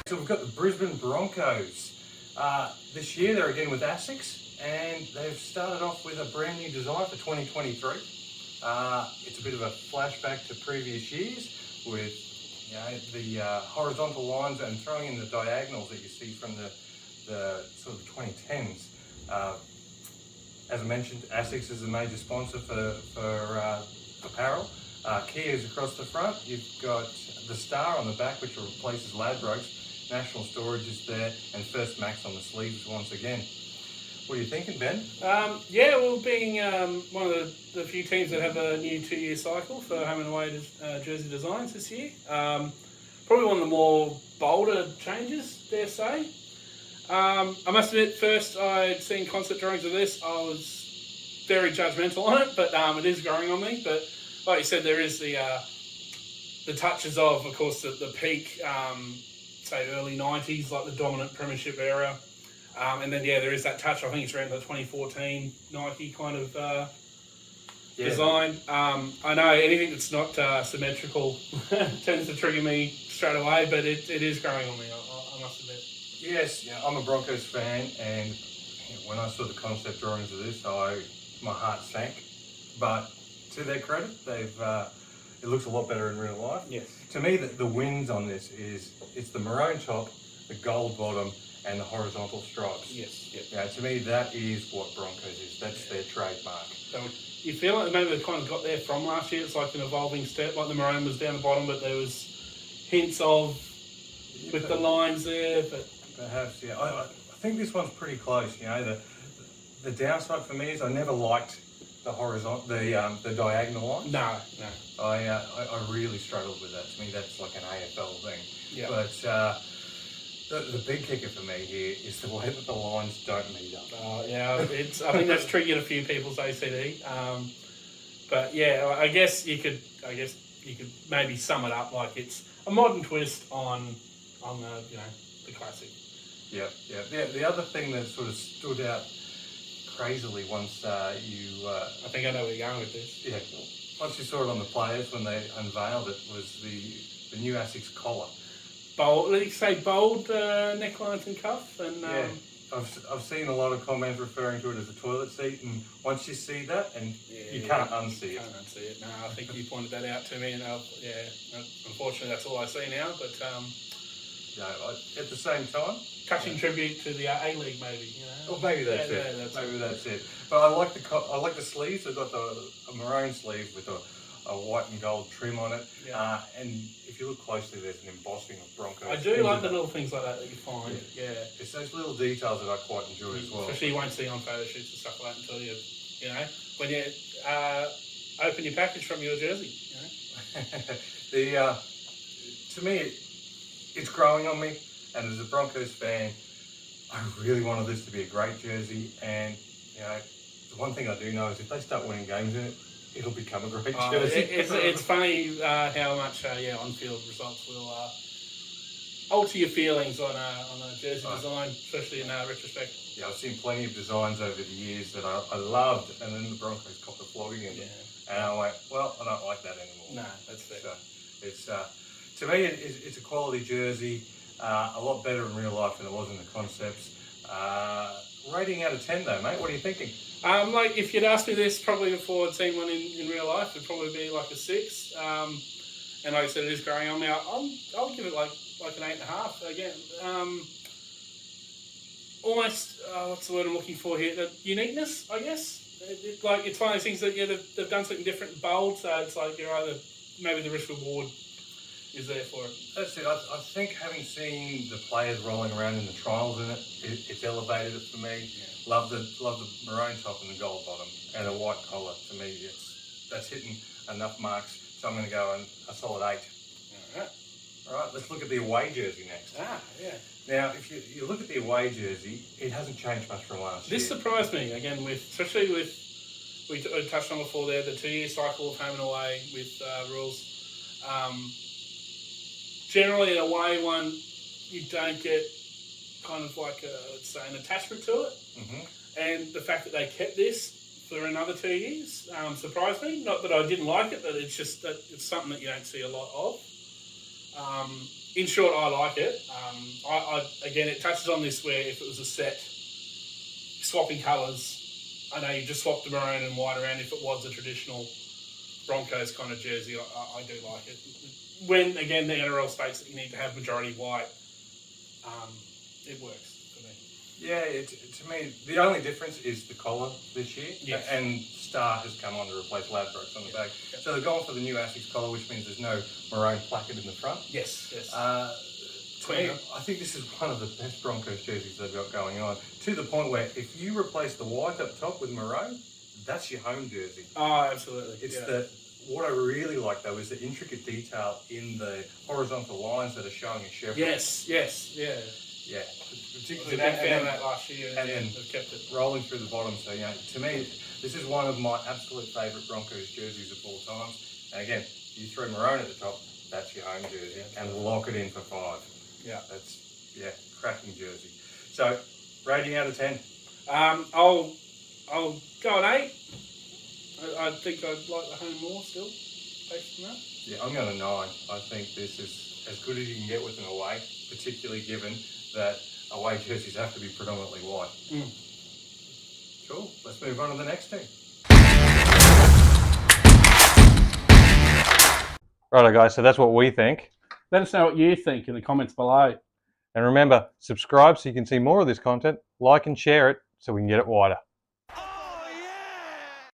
So we've got the Brisbane Broncos. This year they're again with ASICS, and they've started off with a brand new design for 2023. It's a bit of a flashback to previous years with the horizontal lines and throwing in the diagonals that you see from the sort of 2010s. As I mentioned, ASICS is a major sponsor for apparel. Kia's across the front. You've got the star on the back, which replaces Ladbrokes. National Storage is there, and First Max on the sleeves once again. What are you thinking, Ben? Well, being one of the few teams that have a new 2-year cycle for home and away jersey designs this year, probably one of the more bolder changes, dare say. I must admit, first I'd seen concept drawings of this, I was very judgmental on it, but it is growing on me. But like you said, there is the touches of course, the peak, say early 90s, like the dominant premiership era. And then, there is that touch, I think it's around the 2014 Nike kind of design. I know anything that's not symmetrical tends to trigger me straight away, but it is growing on me, I must admit. Yes, I'm a Broncos fan, and when I saw the concept drawings of this, my heart sank. But to their credit, it looks a lot better in real life. Yes. To me, the wins on this it's the maroon top, the gold bottom, and the horizontal stripes. Yes. Yep. Yeah, to me, that is what Broncos is. That's their trademark. So you feel like maybe they kind of got there from last year. It's like an evolving step. Like the maroon was down the bottom, but there was hints of with the lines there. But perhaps, yeah. I think this one's pretty close. The downside for me is I never liked the horizontal, the diagonal line. No. I really struggled with that. To me, that's like an AFL thing. Yeah. But the big kicker for me here is the way that the lines don't meet up. I think that's triggered a few people's OCD. But yeah, I guess you could maybe sum it up like it's a modern twist on the classic. Yeah. The other thing that sort of stood out crazily once you... I think I know where you're going with this. Yeah. Once you saw it on the players when they unveiled it was the new ASICS collar. Bold, did you say bold necklines and cuff? And I've seen a lot of comments referring to it as a toilet seat, and once you see that, and you can't unsee it. Can't unsee it. No, I think you pointed that out to me, and unfortunately that's all I see now. But at the same time, touching tribute to the A-League, maybe. Well, maybe that's it. That's it. But I like the sleeves. They've got a maroon sleeve with a white and gold trim on it. Yeah. And if you look closely, there's an embossing of Broncos. I do like the little things like that you find. Yeah. It's those little details that I quite enjoy as well. Especially you won't see on photo shoots and stuff like that until when you open your package from your jersey. To me, it's growing on me, and as a Broncos fan, I really wanted this to be a great jersey. And the one thing I do know is if they start winning games in it, it'll become a great jersey. It's funny how much on-field results will alter your feelings on a jersey design, especially in retrospect. Yeah, I've seen plenty of designs over the years that I loved, and then the Broncos copped a flogging in them. And I went, well, I don't like that anymore. No, that's fair. So it's to me, it's a quality jersey, a lot better in real life than it was in the concepts. Rating out of 10 though, mate. What are you thinking? If you'd asked me this probably before I'd seen one in real life, it'd probably be like a 6. And like I said, it is growing on me. I'll give it like an 8.5. Again, almost what's the word I'm looking for here? The uniqueness, I guess. It's one of those things that they've done something different and bold. So it's like maybe the risk reward is there for it. That's it. I think having seen the players rolling around in the trials in it, it's elevated it for me. Yeah. Love the maroon top and the gold bottom and a white collar. To me, that's hitting enough marks. So I'm going to go a solid 8. All right. Let's look at the away jersey next. Yeah. Now, if you look at the away jersey, it hasn't changed much from last year. This surprised me again, especially with we touched on before there the 2-year cycle of home and away with rules. Generally, an away one, you don't get kind of like an attachment to it. Mm-hmm. And the fact that they kept this for another 2 years surprised me. Not that I didn't like it, but it's just that it's something that you don't see a lot of. in short, I like it. Again, it touches on this where if it was a set, swapping colours, I know you just swapped the maroon and white around. If it was a traditional Broncos kind of jersey, I do like it. When, again, the NRL states that you need to have majority white, it works for me. Yeah, to me, the only difference is the collar this year. Yes. And Star has come on to replace Ladbrokes on the back. Yep. So they've gone for the new ASICS collar, which means there's no maroon placard in the front. Yes. To me, I think this is one of the best Broncos jerseys they've got going on, to the point where if you replace the white up top with maroon, that's your home jersey. Oh, absolutely. What I really like, though, is the intricate detail in the horizontal lines that are showing a chevron. Yes, yeah. Yeah, Particularly I was a big fan of that last year, and then they've kept it rolling through the bottom. So, to me, this is one of my absolute favourite Broncos jerseys of all time. And again, you throw maroon at the top, that's your home jersey, and lock it in for 5. Yeah, that's cracking jersey. So, rating out of 10. I'll go an 8. I think I'd like the home more still, based on that. Yeah, I'm going to 9. I think this is as good as you can get with an away, particularly given that away jerseys have to be predominantly white. Cool. Let's move on to the next team. Righto, guys. So that's what we think. Let us know what you think in the comments below. And remember, subscribe so you can see more of this content. Like and share it so we can get it wider.